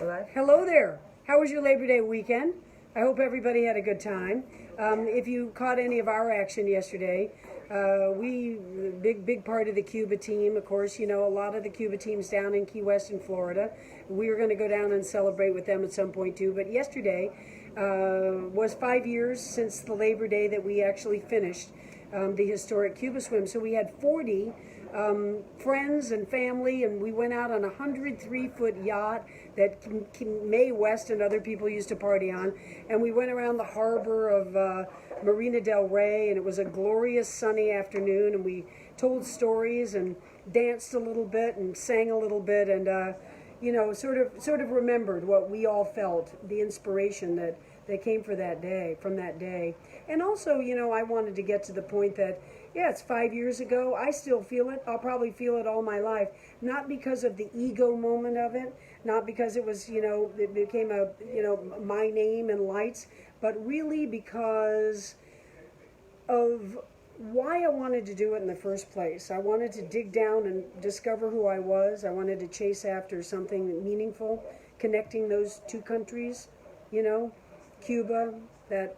Hello there. How was your Labor Day weekend? I hope everybody had a good time. If you caught any of our action yesterday, big part of the Cuba team, of course, you know, a lot of the Cuba teams down in Key West in Florida. We were going to go down and celebrate with them at some point too. But yesterday was 5 years since the Labor Day that we actually finished the historic Cuba swim. So we had 40 friends and family, and we went out on a 103-foot yacht that Mae West and other people used to party on, and we went around the harbor of Marina del Rey, and it was a glorious sunny afternoon, and we told stories and danced a little bit and sang a little bit, and you know, sort of remembered what we all felt, the inspiration that came from that day. And also, you know, I wanted to get to the point that, yeah, it's 5 years ago. I still feel it. I'll probably feel it all my life. Not because of the ego moment of it, not because it was, you know, it became a, you know, my name and lights, but really because of why I wanted to do it in the first place. I wanted to dig down and discover who I was. I wanted to chase after something meaningful, connecting those two countries, you know, Cuba, that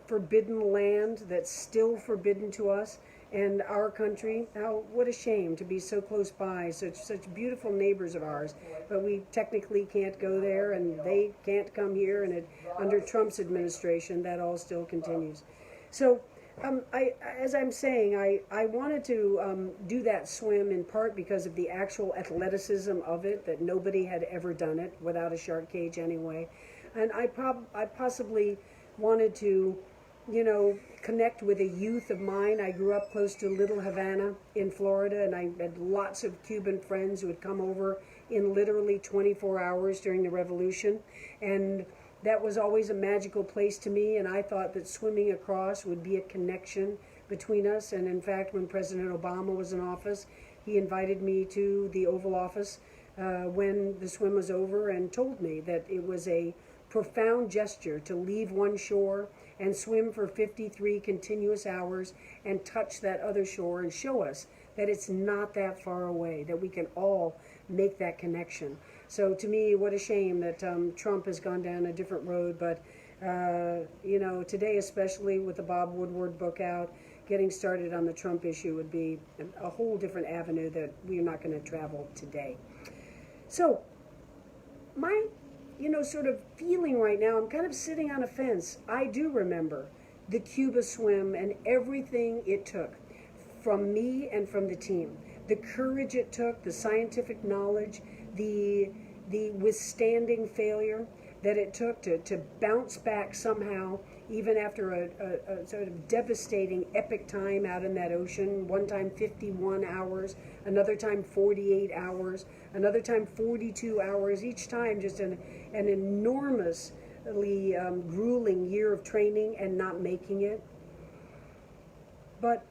forbidden land that's still forbidden to us, and our country. Now, what a shame to be so close by, such beautiful neighbors of ours, but we technically can't go there, and they can't come here, and under Trump's administration, that all still continues. So, as I'm saying, I wanted to do that swim in part because of the actual athleticism of it, that nobody had ever done it without a shark cage anyway, and I possibly wanted to, you know, connect with a youth of mine. I grew up close to Little Havana in Florida, and I had lots of Cuban friends who would come over in literally 24 hours during the revolution, and that was always a magical place to me, and I thought that swimming across would be a connection between us. And in fact, when President Obama was in office, he invited me to the Oval Office when the swim was over and told me that it was a profound gesture to leave one shore and swim for 53 continuous hours and touch that other shore and show us that it's not that far away, that we can all make that connection. So to me, what a shame that Trump has gone down a different road, but you know, today especially with the Bob Woodward book out, getting started on the Trump issue would be a whole different avenue that we're not going to travel today. So my, you know, sort of feeling right now, I'm kind of sitting on a fence. I do remember the Cuba swim and everything it took from me and from the team. The courage it took, the scientific knowledge, the withstanding failure that it took to bounce back somehow, even after a sort of devastating epic time out in that ocean. One time 51 hours, another time 48 hours, another time 42 hours, each time just an enormously grueling year of training and not making it. But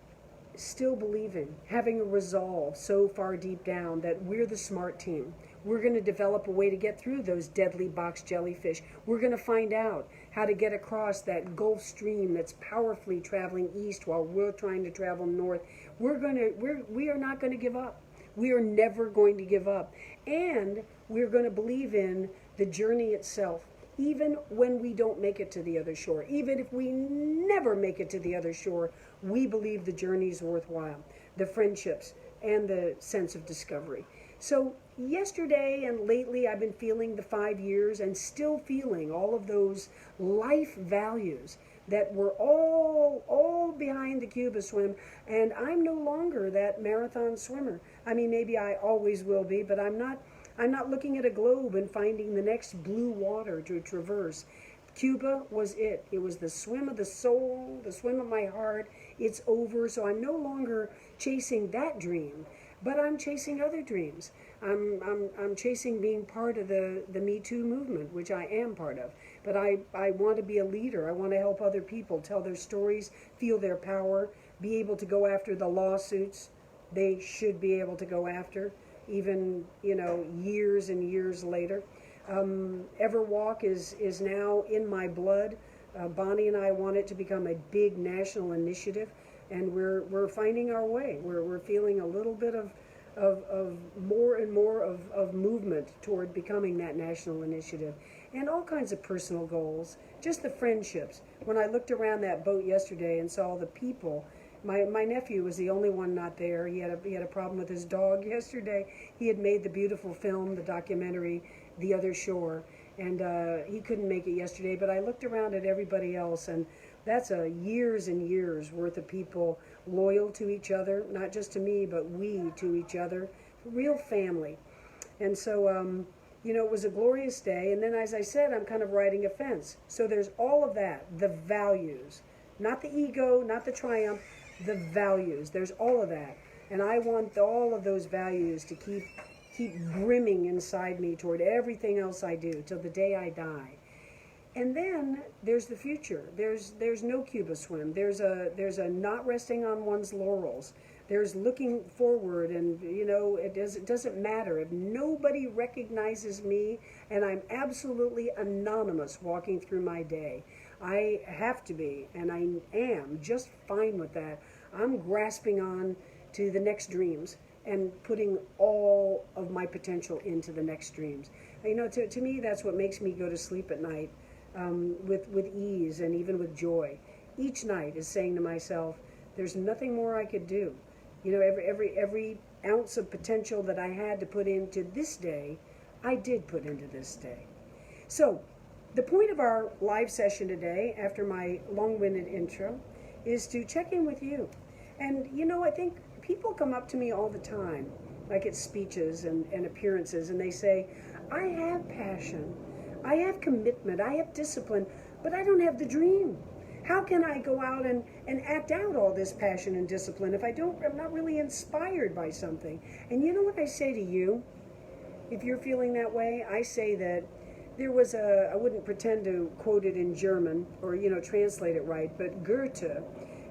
still believing, having a resolve so far deep down that we're the smart team. We're going to develop a way to get through those deadly box jellyfish. We're going to find out how to get across that Gulf Stream that's powerfully traveling east while we're trying to travel north. We are not going to give up. We are never going to give up. And we're going to believe in the journey itself, even when we don't make it to the other shore. Even if we never make it to the other shore, we believe the journey is worthwhile, the friendships, and the sense of discovery. So yesterday and lately, I've been feeling the 5 years and still feeling all of those life values that were all behind the Cuba swim. And I'm no longer that marathon swimmer. I mean, maybe I always will be, but I'm not looking at a globe and finding the next blue water to traverse. Cuba was it. It was the swim of the soul, the swim of my heart. It's over, so I'm no longer chasing that dream, but I'm chasing other dreams. I'm chasing being part of the Me Too movement, which I am part of. But I want to be a leader. I want to help other people tell their stories, feel their power, be able to go after the lawsuits they should be able to go after, even, you know, years and years later. Everwalk is now in my blood. Bonnie and I want it to become a big national initiative, and we're finding our way. We're feeling a little bit of of more and more of movement toward becoming that national initiative, and all kinds of personal goals, just the friendships. When I looked around that boat yesterday and saw the people, my nephew was the only one not there. He had a problem with his dog yesterday. He had made the beautiful film, the documentary, The Other Shore, and he couldn't make it yesterday. But I looked around at everybody else, and that's a years and years worth of people loyal to each other, not just to me, but we to each other, real family. And so, it was a glorious day. And then, as I said, I'm kind of riding a fence. So there's all of that, the values, not the ego, not the triumph, the values. There's all of that. And I want all of those values to keep brimming inside me toward everything else I do till the day I die. And then there's the future. There's no Cuba swim. There's a not resting on one's laurels. There's looking forward, and it doesn't matter if nobody recognizes me and I'm absolutely anonymous walking through my day. I have to be, and I am just fine with that. I'm grasping on to the next dreams and putting all of my potential into the next dreams. To me, that's what makes me go to sleep at night with ease and even with joy. Each night is saying to myself, there's nothing more I could do. Every ounce of potential that I had to put into this day, I did put into this day. So, the point of our live session today, after my long-winded intro, is to check in with you. And, I think people come up to me all the time, like at speeches and appearances, and they say, I have passion, I have commitment, I have discipline, but I don't have the dream. How can I go out and act out all this passion and discipline if I'm not really inspired by something? And you know what I say to you? If you're feeling that way, I say that there was I wouldn't pretend to quote it in German or, translate it right, but Goethe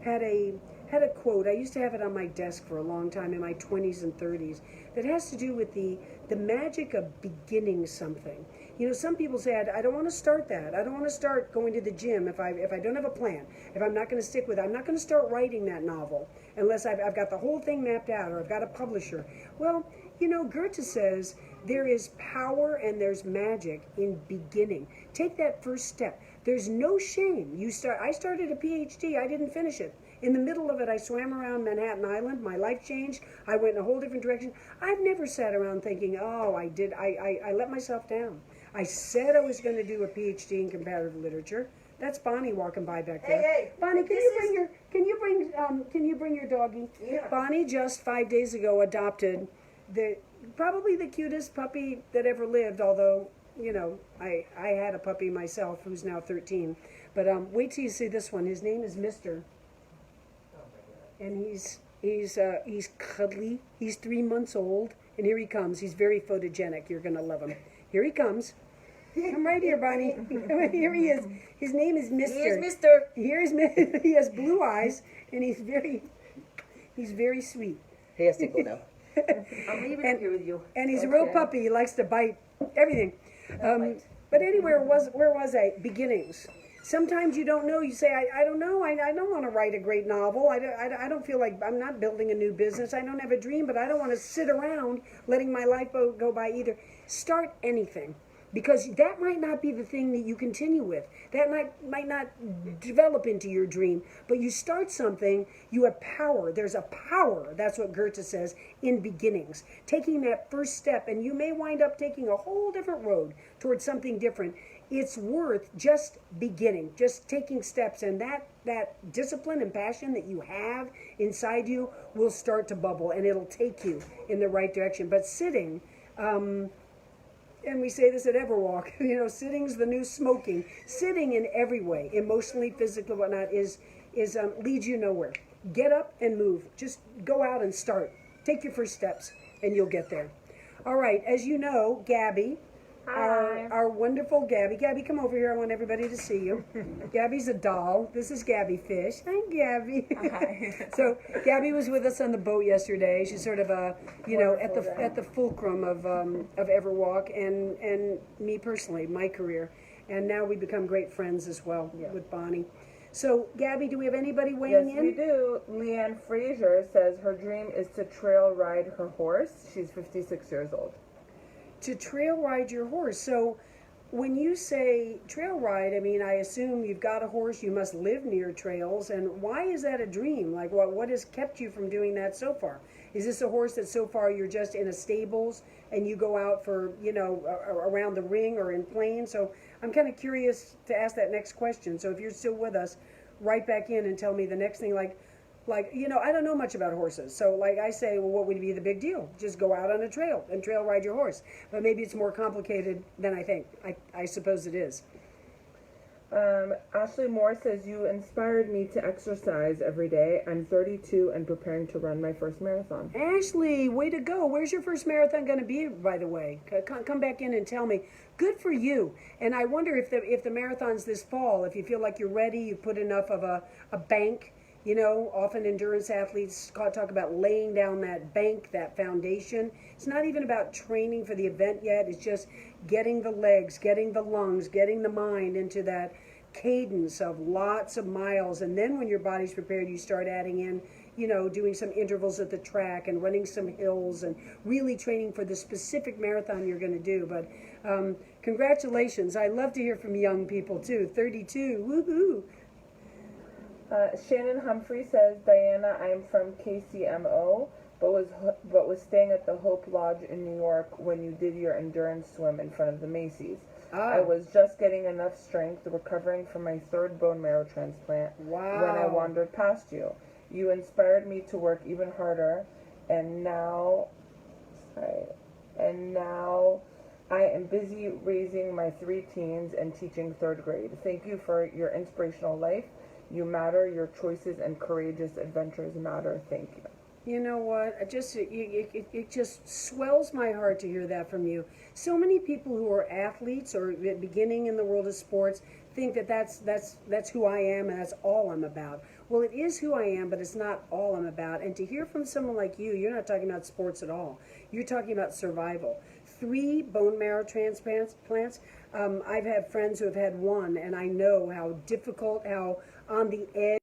had a quote. I used to have it on my desk for a long time in my 20s and 30s that has to do with the magic of beginning something. Some people say, I don't want to start that. I don't want to start going to the gym if I don't have a plan, if I'm not going to stick with it. I'm not going to start writing that novel unless I've got the whole thing mapped out or I've got a publisher. Well, Goethe says there is power and there's magic in beginning. Take that first step. There's no shame. I started a PhD. I didn't finish it. In the middle of it, I swam around Manhattan Island. My life changed. I went in a whole different direction. I've never sat around thinking, oh, I let myself down. I said I was going to do a PhD in comparative literature. That's Bonnie walking by back there. Hey, Bonnie, can you bring your doggie? Yeah. Bonnie just 5 days ago adopted probably the cutest puppy that ever lived, although, I had a puppy myself who's now 13. But wait till you see this one. His name is Mr. And he's cuddly. He's 3 months old, and here he comes. He's very photogenic. You're going to love him. Here he comes. Come right here, Bonnie. Here he is. His name is Mr. Here's Mr. He has blue eyes, and he's very sweet. He has to go now. I'm leaving it here with you. And he's a real puppy. He likes to bite everything. But anyway, where was I? Beginnings. Sometimes you don't know. You say, I don't know. I don't want to write a great novel. I don't feel like I'm not building a new business. I don't have a dream, but I don't want to sit around letting my life go by either. Start anything. Because that might not be the thing that you continue with. That might not develop into your dream. But you start something, you have power. There's a power, that's what Goethe says, in beginnings. Taking that first step, and you may wind up taking a whole different road towards something different. It's worth just beginning, just taking steps. And that discipline and passion that you have inside you will start to bubble, and it'll take you in the right direction. But sitting... and we say this at Everwalk, sitting's the new smoking. Sitting in every way, emotionally, physically, whatnot, leads you nowhere. Get up and move. Just go out and start. Take your first steps, and you'll get there. All right, as you know, Gabby, our wonderful Gabby. Gabby, come over here. I want everybody to see you. Gabby's a doll. This is Gabby Fish. Hi, Gabby. Hi. So Gabby was with us on the boat yesterday. She's sort of at the fulcrum of Everwalk and me personally, my career. And now we become great friends as well with Bonnie. So, Gabby, do we have anybody Yes, weighing in? we do. Leanne Frazier says her dream is to trail ride her horse. She's 56 years old. To trail ride your horse. So, when you say trail ride, I mean, I assume you've got a horse, you must live near trails. And why is that a dream? Like, what has kept you from doing that so far? Is this a horse that so far you're just in a stables and you go out for, around the ring or in plains? So, I'm kind of curious to ask that next question. So, if you're still with us, write back in and tell me the next thing. I don't know much about horses. So, like I say, well, what would be the big deal? Just go out on a trail and trail ride your horse. But maybe it's more complicated than I think. I suppose it is. Ashley Moore says, you inspired me to exercise every day. I'm 32 and preparing to run my first marathon. Ashley, way to go. Where's your first marathon going to be, by the way? Come back in and tell me. Good for you. And I wonder if the marathon's this fall, if you feel like you're ready, you put enough of a bank. Often endurance athletes talk about laying down that bank, that foundation. It's not even about training for the event yet. It's just getting the legs, getting the lungs, getting the mind into that cadence of lots of miles. And then when your body's prepared, you start adding in, doing some intervals at the track and running some hills and really training for the specific marathon you're going to do. But congratulations. I love to hear from young people too. 32, woohoo. Shannon Humphrey says, Diana, I'm from KCMO, but was staying at the Hope Lodge in New York when you did your endurance swim in front of the Macy's. I was just getting enough strength, recovering from my third bone marrow transplant when I wandered past you. You inspired me to work even harder, and now I am busy raising my 3 teens and teaching 3rd grade. Thank you for your inspirational life. You matter, your choices and courageous adventures matter. Thank you. You know what? It just swells my heart to hear that from you. So many people who are athletes or beginning in the world of sports think that that's who I am and that's all I'm about. Well, it is who I am, but it's not all I'm about. And to hear from someone like you, you're not talking about sports at all. You're talking about survival. 3 bone marrow transplants. I've had friends who have had 1, and I know how difficult, how on the edge.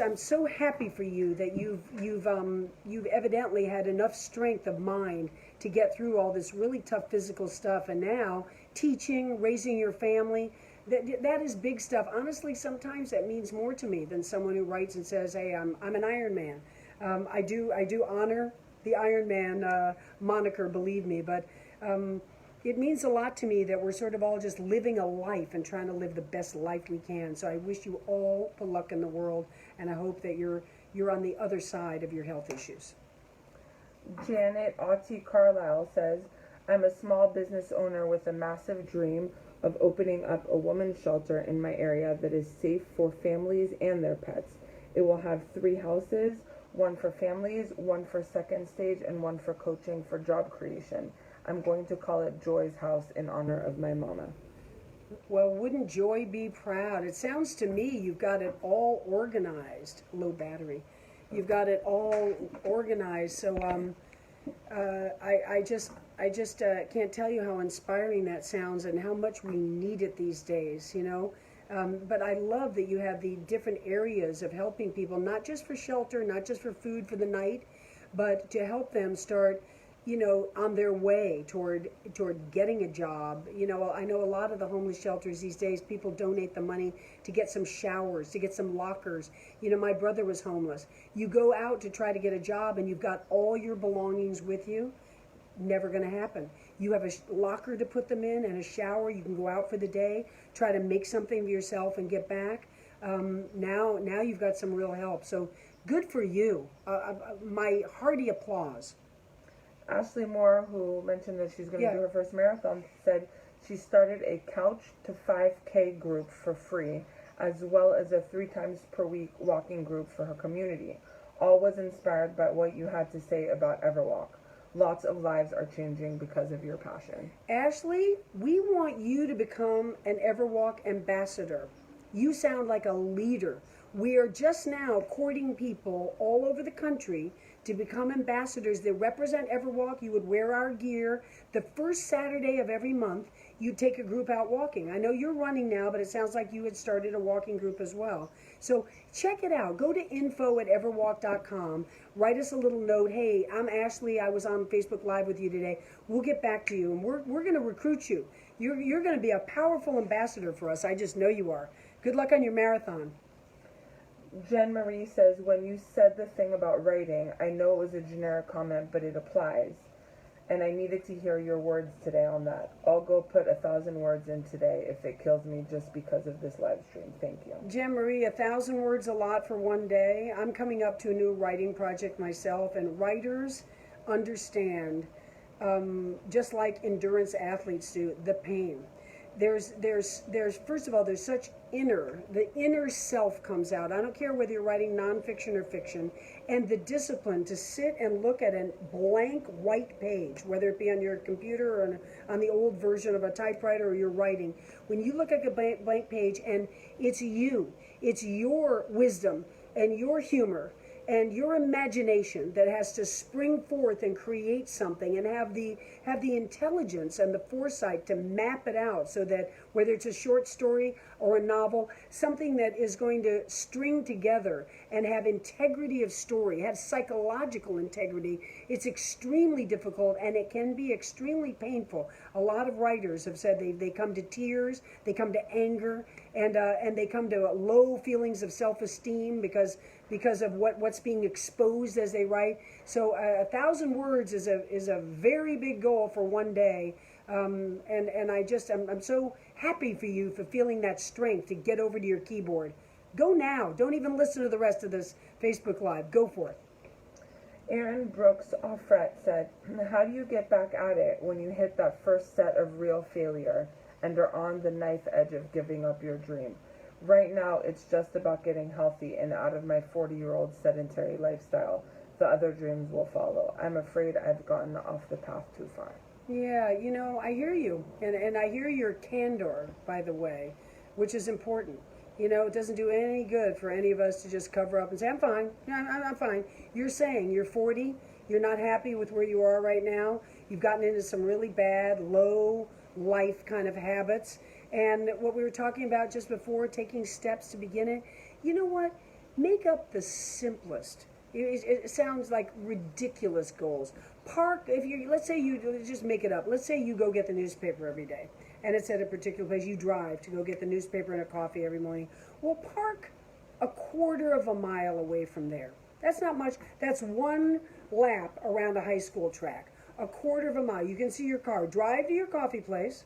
I'm so happy for you that you've evidently had enough strength of mind to get through all this really tough physical stuff, and now teaching, raising your family. That is big stuff. Honestly, sometimes that means more to me than someone who writes and says, "Hey, I'm an Iron Man." I do honor the Iron Man moniker, believe me, but it means a lot to me that we're sort of all just living a life and trying to live the best life we can. So I wish you all the luck in the world, and I hope that you're on the other side of your health issues. Janet Otti Carlisle says, I'm a small business owner with a massive dream of opening up a women's shelter in my area that is safe for families and their pets. It will have 3 houses, 1 for families, 1 for second stage, and 1 for coaching for job creation. I'm going to call it Joy's House in honor of my mama. Well, wouldn't Joy be proud? It sounds to me you've got it all organized. Low battery. You've got it all organized. So I just can't tell you how inspiring that sounds and how much we need it these days, But I love that you have the different areas of helping people, not just for shelter, not just for food for the night, but to help them start on their way toward getting a job. I know a lot of the homeless shelters these days, people donate the money to get some showers, to get some lockers. My brother was homeless. You go out to try to get a job and you've got all your belongings with you. Never going to happen. You have a locker to put them in and a shower. You can go out for the day, try to make something for yourself and get back. Now you've got some real help. So good for you. My hearty applause. Ashley Moore, who mentioned that she's going to do her first marathon, said she started a Couch to 5K group for free, as well as a 3 times per week walking group for her community. All was inspired by what you had to say about Everwalk. Lots of lives are changing because of your passion. Ashley, we want you to become an Everwalk ambassador. You sound like a leader. We are just now courting people all over the country to become ambassadors that represent Everwalk. You would wear our gear. The first Saturday of every month, you'd take a group out walking. I know you're running now, but it sounds like you had started a walking group as well. So check it out. Go to info@everwalk.com. Write us a little note. Hey, I'm Ashley. I was on Facebook Live with you today. We'll get back to you, and we're going to recruit you. You're going to be a powerful ambassador for us. I just know you are. Good luck on your marathon. Jen Marie says, when you said the thing about writing, I know it was a generic comment, but it applies. And I needed to hear your words today on that. I'll go put 1,000 words in today if it kills me just because of this live stream. Thank you. Jen Marie, 1,000 words a lot for one day. I'm coming up to a new writing project myself, and writers understand, just like endurance athletes do, the pain. There's first of all, there's such the inner self comes out. I don't care whether you're writing nonfiction or fiction, and the discipline to sit and look at a blank white page, whether it be on your computer or on the old version of a typewriter or you're writing. When you look at a blank page and it's your wisdom and your humor and your imagination that has to spring forth and create something, and have the intelligence and the foresight to map it out so that whether it's a short story or a novel, something that is going to string together and have integrity of story, have psychological integrity, it's extremely difficult, and it can be extremely painful. A lot of writers have said they come to tears, they come to anger, and they come to low feelings of self-esteem because of what's being exposed as they write. So 1,000 words is a very big goal for one day. And I'm so happy for you for feeling that strength to get over to your keyboard. Go now. Don't even listen to the rest of this Facebook Live. Go for it. Aaron Brooks Offret said, how do you get back at it when you hit that first set of real failure and are on the knife edge of giving up your dream? Right now, it's just about getting healthy and out of my 40-year-old sedentary lifestyle. The other dreams will follow. I'm afraid I've gotten off the path too far. Yeah, I hear you. And I hear your candor, by the way, which is important. It doesn't do any good for any of us to just cover up and say, I'm fine. I'm fine. You're saying you're 40, you're not happy with where you are right now. You've gotten into some really bad, low life kind of habits. And what we were talking about just before, taking steps to begin it, you know what? Make up the simplest. It sounds like ridiculous goals. Let's say you just make it up. Let's say you go get the newspaper every day, and it's at a particular place. You drive to go get the newspaper and a coffee every morning. Well, park a quarter of a mile away from there. That's not much. That's one lap around a high school track. A quarter of a mile. You can see your car. Drive to your coffee place.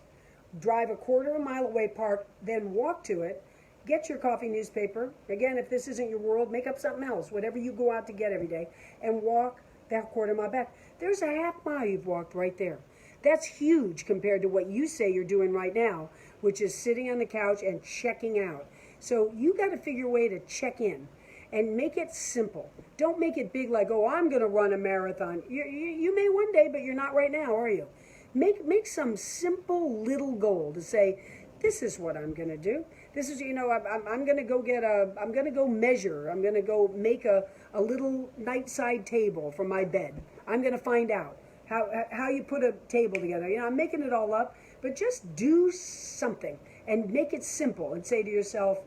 Drive a quarter of a mile away, park, then walk to it, get your coffee newspaper. Again, if this isn't your world, make up something else, whatever you go out to get every day, and walk that quarter mile back. There's a half mile you've walked right there. That's huge compared to what you say you're doing right now, which is sitting on the couch and checking out. So you got to figure a way to check in and make it simple. Don't make it big like, oh, I'm going to run a marathon. You may one day, but you're not right now, are you? Make some simple little goal to say, this is what I'm going to do. This is, I'm going to go I'm going to go measure. I'm going to go make a little nightside table for my bed. I'm going to find out how you put a table together. I'm making it all up, but just do something and make it simple and say to yourself,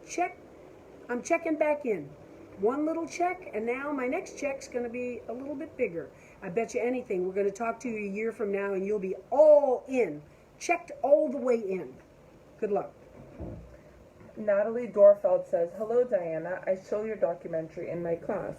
check, I'm checking back in. One little check, and now my next check's going to be a little bit bigger. I bet you anything, we're going to talk to you a year from now, and you'll be all in, checked all the way in. Good luck. Natalie Dorfeld says, hello, Diana. I show your documentary in my class.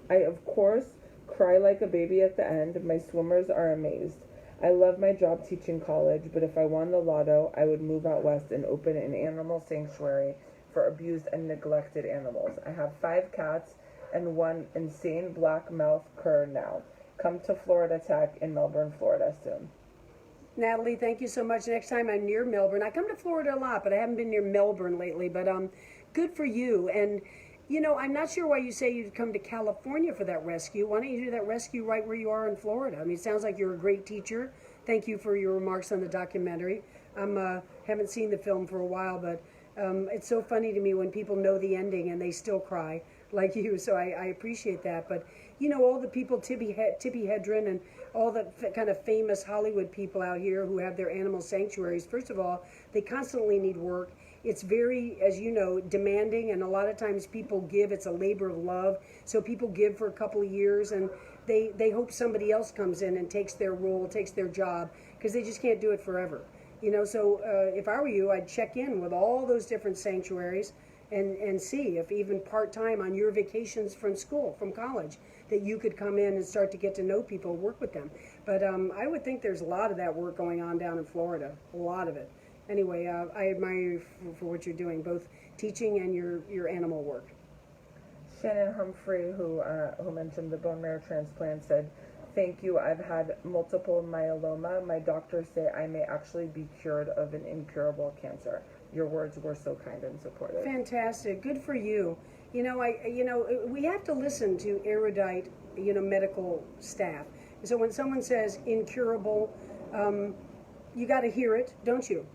I, of course, cry like a baby at the end. My swimmers are amazed. I love my job teaching college, but if I won the lotto, I would move out west and open an animal sanctuary for abused and neglected animals. I have 5 cats and one insane black-mouth cur now. Come to Florida Tech in Melbourne, Florida soon. Natalie, thank you so much. Next time I'm near Melbourne. I come to Florida a lot, but I haven't been near Melbourne lately. But good for you. And, I'm not sure why you say you'd come to California for that rescue. Why don't you do that rescue right where you are in Florida? I mean, it sounds like you're a great teacher. Thank you for your remarks on the documentary. Haven't seen the film for a while, but it's so funny to me when people know the ending and they still cry like you. So I appreciate that. But you know, all the people, Tippi Hedren and all the kind of famous Hollywood people out here who have their animal sanctuaries. First of all, they constantly need work. It's very, as you know, demanding, and a lot of times people give. It's a labor of love. So people give for a couple of years, and they hope somebody else comes in and takes their role, takes their job, because they just can't do it forever. You know, so if I were you, I'd check in with all those different sanctuaries and see if even part-time on your vacations from school, from college, that you could come in and start to get to know people, work with them. But I would think there's a lot of that work going on down in Florida, a lot of it. Anyway, I admire you for what you're doing, both teaching and your animal work. Shannon Humphrey, who mentioned the bone marrow transplant, said, "Thank you. I've had multiple myeloma. My doctors say I may actually be cured of an incurable cancer. Your words were so kind and supportive." Fantastic. Good for you. You know, we have to listen to erudite, medical staff. So when someone says incurable, you got to hear it, don't you?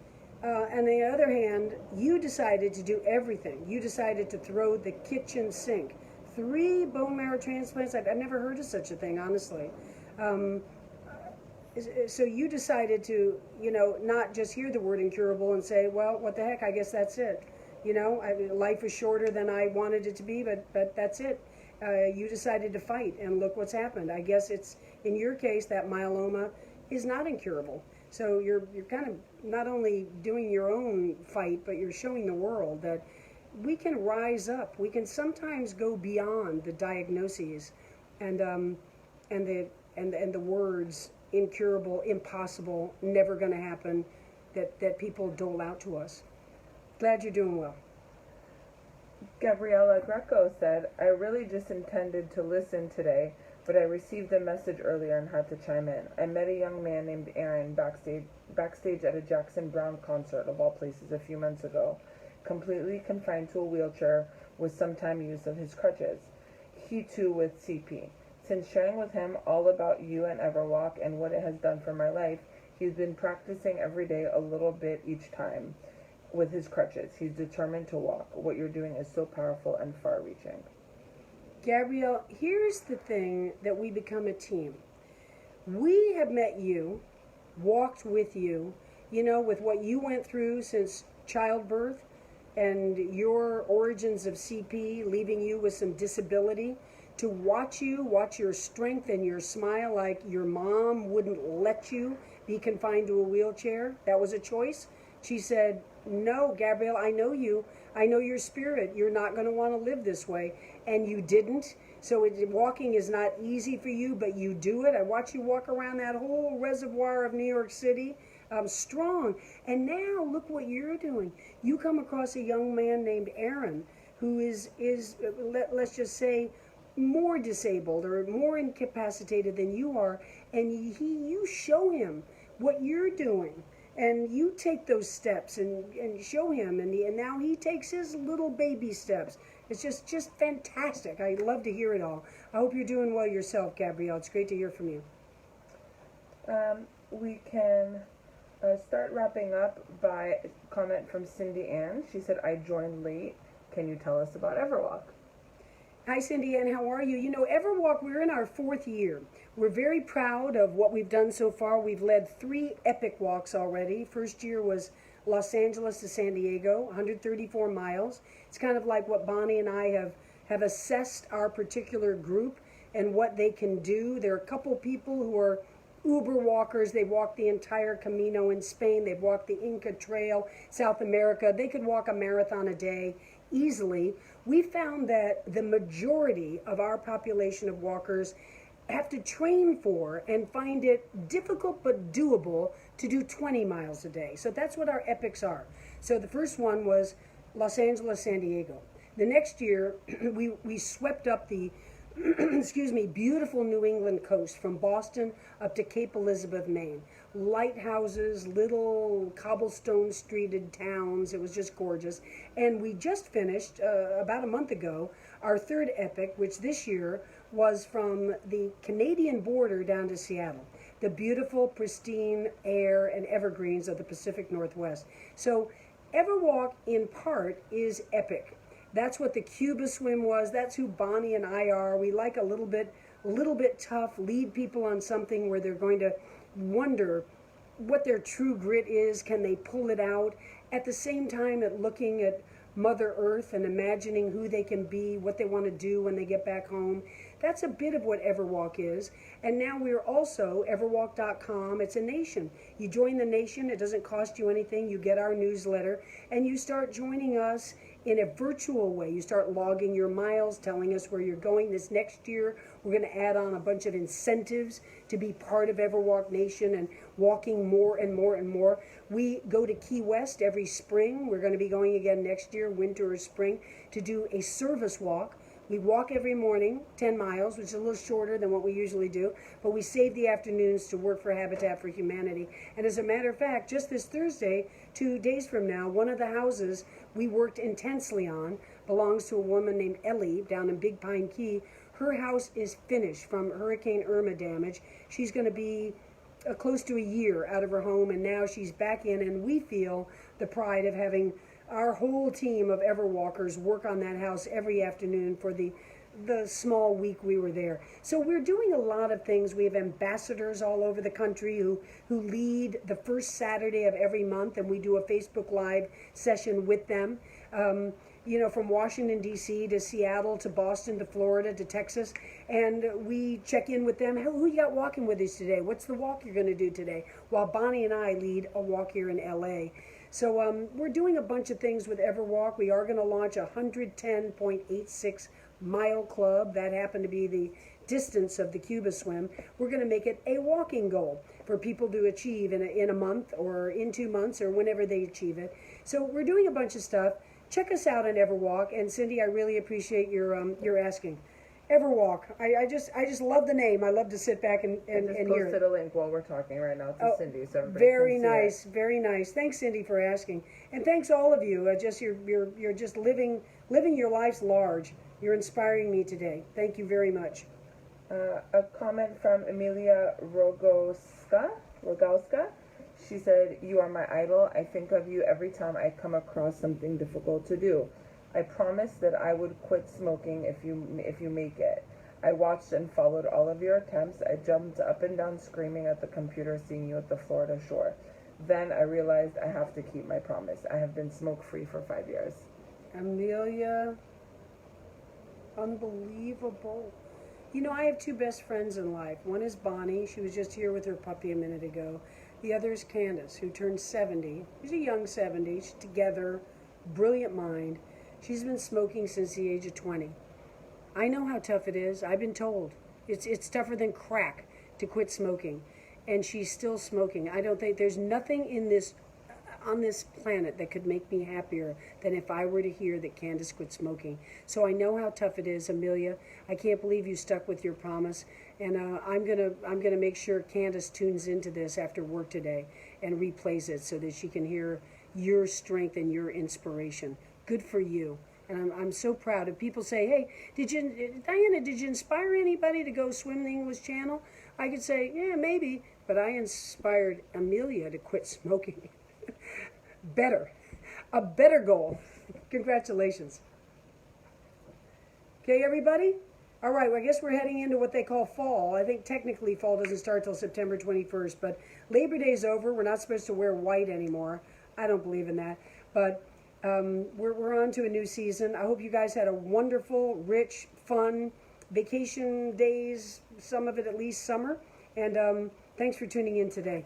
On the other hand, you decided to do everything. You decided to throw the kitchen sink. 3 bone marrow transplants. I've never heard of such a thing, honestly. So you decided to, not just hear the word incurable and say, well, what the heck, I guess that's it. Life is shorter than I wanted it to be, but that's it. You decided to fight, and look what's happened. I guess it's, in your case, that myeloma is not incurable. So you're kind of not only doing your own fight, but you're showing the world that we can rise up. We can sometimes go beyond the diagnoses and the words incurable, impossible, never going to happen that people dole out to us. Glad you're doing well. Gabriella Greco said, "I really just intended to listen today, but I received a message earlier and had to chime in. I met a young man named Aaron backstage at a Jackson Browne concert, of all places, a few months ago, completely confined to a wheelchair with some time use of his crutches. He too with CP. Since sharing with him all about you and Everwalk and what it has done for my life, he's been practicing every day a little bit each time with his crutches. He's determined to walk. What you're doing is so powerful and far-reaching." Gabrielle, here's the thing that we become a team. We have met you, walked with you, with what you went through since childbirth and your origins of CP, leaving you with some disability, to watch your strength and your smile like your mom wouldn't let you be confined to a wheelchair. That was a choice. She said, "No, Gabrielle, I know you. I know your spirit. You're not going to want to live this way." And you didn't. So walking is not easy for you, but you do it. I watch you walk around that whole reservoir of New York City, strong. And now look what you're doing. You come across a young man named Aaron who is let's just say, more disabled or more incapacitated than you are, and you show him what you're doing. And you take those steps and show him, and now he takes his little baby steps. It's just fantastic. I love to hear it all. I hope you're doing well yourself, Gabrielle. It's great to hear from you. We can start wrapping up by a comment from Cindy Ann. She said, "I joined late. Can you tell us about Everwalk?" Hi, Cindy Ann. How are you? Everwalk, we're in our 4th year. We're very proud of what we've done so far. We've led 3 epic walks already. First year was Los Angeles to San Diego, 134 miles. It's kind of like what Bonnie and I have assessed our particular group and what they can do. There are a couple people who are Uber walkers. They walked the entire Camino in Spain. They've walked the Inca Trail, South America. They could walk a marathon a day easily. We found that the majority of our population of walkers have to train for and find it difficult but doable to do 20 miles a day. So that's what our epics are. So the first one was Los Angeles, San Diego. The next year, we swept up the beautiful New England coast from Boston up to Cape Elizabeth, Maine. Lighthouses, little cobblestone streeted towns. It was just gorgeous. And we just finished, about a month ago, our 3rd epic, which this year was from the Canadian border down to Seattle. The beautiful, pristine air and evergreens of the Pacific Northwest. So Everwalk, in part, is epic. That's what the Cuba swim was. That's who Bonnie and I are. We like a little bit a little bit tough, lead people on something where they're going to wonder what their true grit is. Can they pull it out? At the same time, at looking at Mother Earth and imagining who they can be, what they want to do when they get back home. That's a bit of what Everwalk is. And now we're also everwalk.com. It's a nation. You join the nation. It doesn't cost you anything. You get our newsletter and you start joining us in a virtual way. You start logging your miles, telling us where you're going. This next year, we're going to add on a bunch of incentives to be part of Everwalk Nation and walking more and more and more. We go to Key West every spring. We're going to be going again next year, winter or spring, to do a service walk. We walk every morning, 10 miles, which is a little shorter than what we usually do, but we save the afternoons to work for Habitat for Humanity. And as a matter of fact, just this Thursday, 2 days from now, one of the houses we worked intensely on belongs to a woman named Ellie down in Big Pine Key. Her house is finished from Hurricane Irma damage. She's going to be close to a year out of her home, and now she's back in, and we feel the pride of having our whole team of Everwalkers work on that house every afternoon for the small week we were there. So we're doing a lot of things. We have ambassadors all over the country who lead the first Saturday of every month, and we do a Facebook Live session with them. From Washington, D.C. to Seattle to Boston to Florida to Texas. And we check in with them. Who you got walking with us today? What's the walk you're going to do today? While Bonnie and I lead a walk here in L.A. So we're doing a bunch of things with Everwalk. We are going to launch a 110.86 mile club. That happened to be the distance of the Cuba swim. We're going to make it a walking goal for people to achieve in a month or in 2 months or whenever they achieve it. So we're doing a bunch of stuff. Check us out on Everwalk. And Cindy, I really appreciate your asking. Everwalk. I just love the name. I love to sit back and hear it. I just posted a link while we're talking right now to Cindy, so everybody very can see nice, it. very nice. Thanks, Cindy, for asking, and thanks all of you. You're just living your lives large. You're inspiring me today. Thank you very much. A comment from Emilia Rogowska. She said, "You are my idol. I think of you every time I come across something difficult to do. I promised that I would quit smoking if you make it. I watched and followed all of your attempts. I jumped up and down screaming at the computer seeing you at the Florida shore. Then I realized I have to keep my promise. I have been smoke-free for 5 years." Amelia, unbelievable. I have two best friends in life. One is Bonnie. She was just here with her puppy a minute ago. The other is Candace, who turned 70. She's a young 70. She's together, brilliant mind. She's been smoking since the age of 20. I know how tough it is. I've been told. It's tougher than crack to quit smoking. And she's still smoking. I don't think there's nothing on this planet that could make me happier than if I were to hear that Candace quit smoking. So I know how tough it is, Amelia. I can't believe you stuck with your promise. And I'm gonna make sure Candace tunes into this after work today and replays it so that she can hear your strength and your inspiration. Good for you. And I'm so proud of people say, "Hey, Diana, did you inspire anybody to go swim the English Channel?" I could say, "Yeah, maybe," but I inspired Amelia to quit smoking. A better goal. Congratulations. Okay, everybody? All right, well, I guess we're heading into what they call fall. I think technically fall doesn't start till September 21st, but Labor Day's over. We're not supposed to wear white anymore. I don't believe in that. But we're on to a new season. I hope you guys had a wonderful, rich, fun vacation days, some of it at least summer. And thanks for tuning in today.